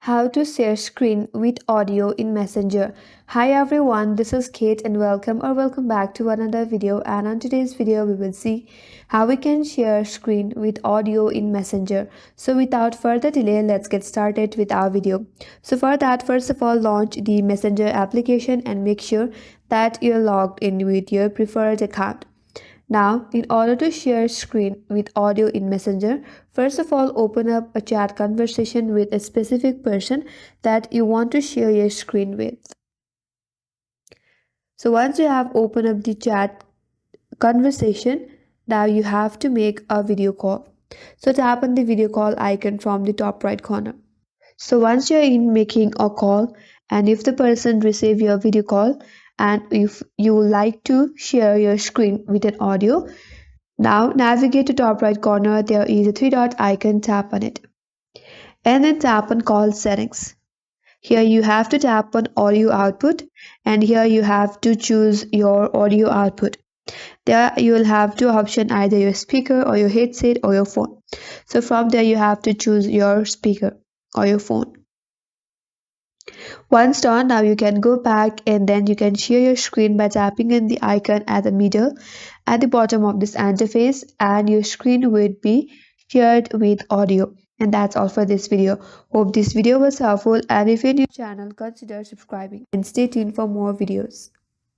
How to share screen with audio in Messenger. Hi everyone, this is Kate and welcome back to another video, and on today's video we will see how we can share screen with audio in Messenger. So without further delay, let's get started with our video. So for that, first of all, launch the Messenger application and make sure that you're logged in with your preferred account. Now, in order to share screen with audio in Messenger, first of all, open up a chat conversation with a specific person that you want to share your screen with. So once you have opened up the chat conversation, now you have to make a video call. So tap on the video call icon from the top right corner. So once you're in making a call, and if the person receive your video call, and if you would like to share your screen with an audio, now navigate to top right corner, there is a three dot icon, tap on it. And then tap on call settings. Here you have to tap on audio output, and here you have to choose your audio output. There you will have two options, either your speaker or your headset or your phone. So from there you have to choose your speaker or your phone. Once done, now you can go back and then you can share your screen by tapping in the icon at the middle at the bottom of this interface, and your screen will be shared with audio. And that's all for this video. Hope this video was helpful, and if you're new to the channel, consider subscribing and stay tuned for more videos.